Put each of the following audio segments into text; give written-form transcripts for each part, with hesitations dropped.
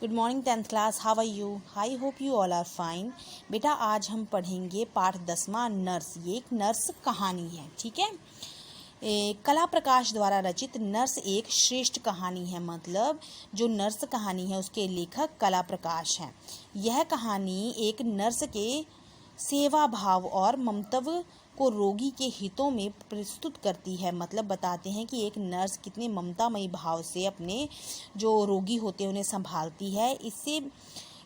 Good morning 10th class, how are you? I hope you all are fine. बेटा आज हम पढ़ेंगे पाठ 10वां नर्स। ये एक नर्स कहानी है, ठीक है। कला प्रकाश द्वारा रचित नर्स एक श्रेष्ठ कहानी है। मतलब जो नर्स कहानी है उसके लेखक कला प्रकाश हैं। यह कहानी एक नर्स के सेवा भाव और ममत्व को रोगी के हितों में प्रस्तुत करती है। मतलब बताते हैं कि एक नर्स कितने ममतामयी भाव से अपने जो रोगी होते हैं उन्हें संभालती है।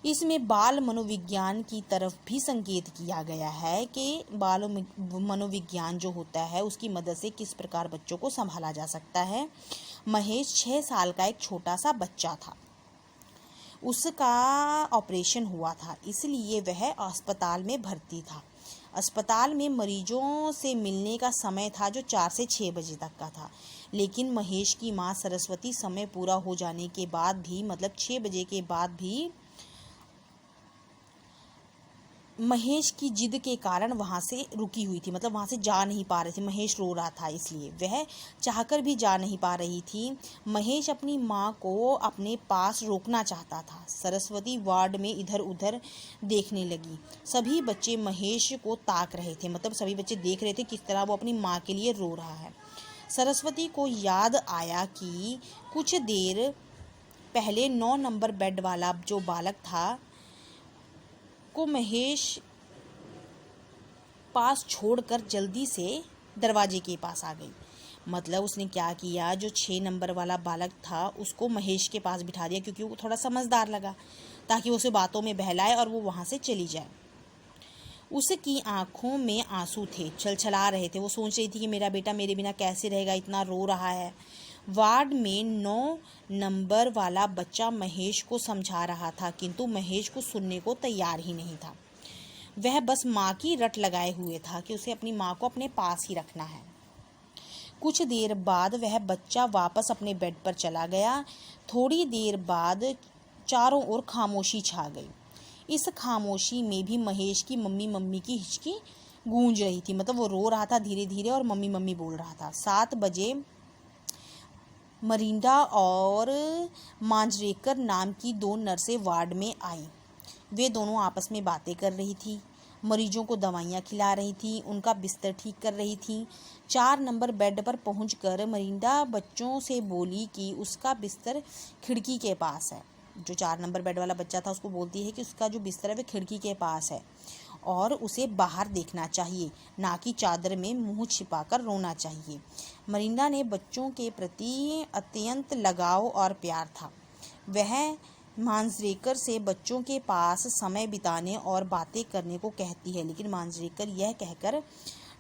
इसमें बाल मनोविज्ञान की तरफ भी संकेत किया गया है कि बाल मनोविज्ञान जो होता है उसकी मदद से किस प्रकार बच्चों को संभाला जा सकता है। महेश 6 साल का एक छोटा सा बच्चा था। उसका ऑपरेशन हुआ था, इसलिए वह अस्पताल में भर्ती था। अस्पताल में मरीजों से मिलने का समय था जो 4 से 6 बजे तक का था। लेकिन महेश की माँ सरस्वती समय पूरा हो जाने के बाद भी, मतलब 6 बजे के बाद भी, महेश की जिद के कारण वहाँ से रुकी हुई थी। मतलब वहाँ से जा नहीं पा रही थी। महेश रो रहा था, इसलिए वह चाहकर भी जा नहीं पा रही थी। महेश अपनी माँ को अपने पास रोकना चाहता था। सरस्वती वार्ड में इधर उधर देखने लगी। सभी बच्चे महेश को ताक रहे थे। मतलब सभी बच्चे देख रहे थे किस तरह वो अपनी माँ के लिए रो रहा है। सरस्वती को याद आया कि कुछ देर पहले 9 नंबर बेड वाला जो बालक था को महेश पास छोड़कर जल्दी से दरवाजे के पास आ गई। मतलब उसने क्या किया, जो 6 नंबर वाला बालक था उसको महेश के पास बिठा दिया, क्योंकि वो थोड़ा समझदार लगा, ताकि वो उसे बातों में बहलाए और वो वहाँ से चली जाए। उसकी आंखों में आंसू थे, छलछला रहे थे। वो सोच रही थी कि मेरा बेटा मेरे बिना कैसे रहेगा, इतना रो रहा है। वार्ड में 9 नंबर वाला बच्चा महेश को समझा रहा था, किंतु महेश को सुनने को तैयार ही नहीं था। वह बस माँ की रट लगाए हुए था कि उसे अपनी माँ को अपने पास ही रखना है। कुछ देर बाद वह बच्चा वापस अपने बेड पर चला गया। थोड़ी देर बाद चारों ओर खामोशी छा गई। इस खामोशी में भी महेश की मम्मी मम्मी की हिचकी गूंज रही थी। मतलब वो रो रहा था धीरे धीरे और मम्मी मम्मी बोल रहा था। 7 बजे मरिंडा और मांजरेकर नाम की 2 नर्सें वार्ड में आई। वे दोनों आपस में बातें कर रही थी, मरीजों को दवाइयाँ खिला रही थी, उनका बिस्तर ठीक कर रही थी। 4 नंबर बेड पर पहुंचकर मरिंडा बच्चों से बोली कि उसका बिस्तर खिड़की के पास है। जो 4 नंबर बेड वाला बच्चा था उसको बोलती है कि उसका जो बिस्तर है वह खिड़की के पास है और उसे बाहर देखना चाहिए, ना कि चादर में मुंह छिपाकर रोना चाहिए। मरिंडा ने बच्चों के प्रति अत्यंत लगाव और प्यार था। वह मांजरेकर से बच्चों के पास समय बिताने और बातें करने को कहती है, लेकिन मांजरेकर यह कहकर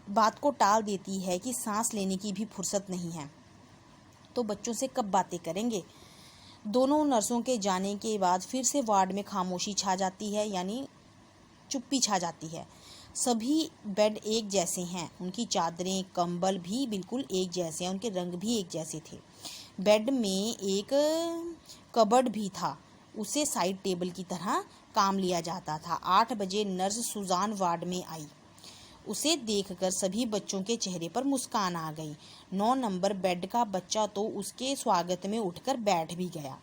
बात को टाल देती है कि सांस लेने की भी फुर्सत नहीं है, तो बच्चों से कब बातें करेंगे। दोनों नर्सों के जाने के बाद फिर से वार्ड में खामोशी छा जाती है, यानी चुप्पी छा जाती है। सभी बेड एक जैसे हैं, उनकी चादरें कंबल भी बिल्कुल एक जैसे हैं, उनके रंग भी एक जैसे थे। बेड में एक कबर्ड भी था, उसे साइड टेबल की तरह काम लिया जाता था। 8 बजे नर्स सुजान वार्ड में आई। उसे देखकर सभी बच्चों के चेहरे पर मुस्कान आ गई। 9 नंबर बेड का बच्चा तो उसके स्वागत में उठकर बैठ भी गया।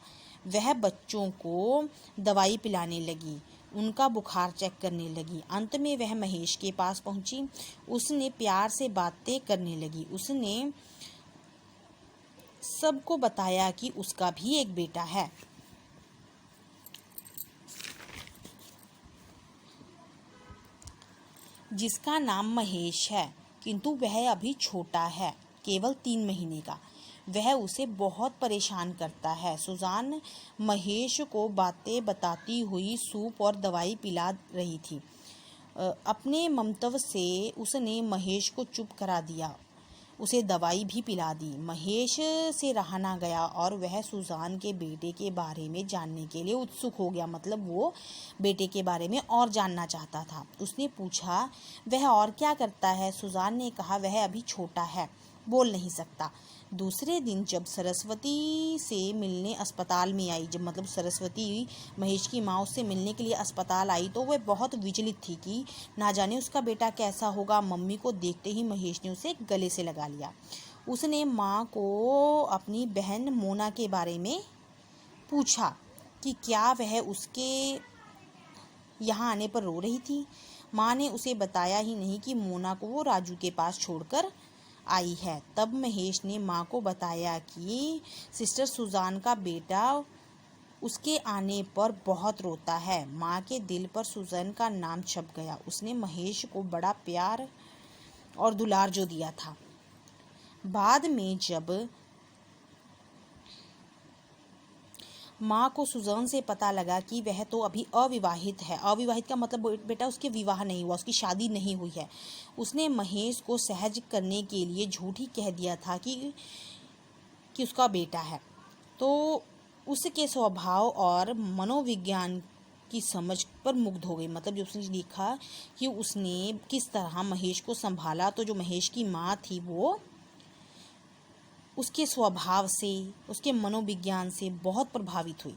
वह बच्चों को दवाई पिलाने लगी, उनका बुखार चेक करने लगी। अंत में वह महेश के पास पहुंची। उसने प्यार से बातें करने लगी। उसने सबको बताया कि उसका भी एक बेटा है, जिसका नाम महेश है, किंतु वह अभी छोटा है, केवल 3 महीने का। वह उसे बहुत परेशान करता है। सुजान महेश को बातें बताती हुई सूप और दवाई पिला रही थी। अपने ममत्व से उसने महेश को चुप करा दिया, उसे दवाई भी पिला दी। महेश से रहा ना गया और वह सुजान के बेटे के बारे में जानने के लिए उत्सुक हो गया। मतलब वो बेटे के बारे में और जानना चाहता था। उसने पूछा, वह और क्या करता है? सुजान ने कहा, वह अभी छोटा है, बोल नहीं सकता। दूसरे दिन जब सरस्वती से मिलने अस्पताल में आई, जब मतलब सरस्वती महेश की माँ उससे मिलने के लिए अस्पताल आई, तो वह बहुत विचलित थी कि ना जाने उसका बेटा कैसा होगा। मम्मी को देखते ही महेश ने उसे गले से लगा लिया। उसने माँ को अपनी बहन मोना के बारे में पूछा कि क्या वह उसके यहाँ आने पर रो रही थी। माँ ने उसे बताया ही नहीं कि मोना को वो राजू के पास छोड़कर आई है। तब महेश ने माँ को बताया कि सिस्टर सुजान का बेटा उसके आने पर बहुत रोता है। माँ के दिल पर सुजान का नाम छप गया। उसने महेश को बड़ा प्यार और दुलार जो दिया था। बाद में जब माँ को सुजान से पता लगा कि वह तो अभी अविवाहित है, अविवाहित का मतलब बेटा उसके विवाह नहीं हुआ, उसकी शादी नहीं हुई है, उसने महेश को सहज करने के लिए झूठ ही कह दिया था कि उसका बेटा है। तो उसके स्वभाव और मनोविज्ञान की समझ पर मुग्ध हो गई। मतलब जब उसने देखा कि उसने किस तरह महेश को संभाला, तो जो महेश की माँ थी वो उसके स्वभाव से, उसके मनोविज्ञान से बहुत प्रभावित हुई।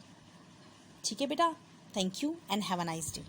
ठीक है बेटा, thank you and have a nice day.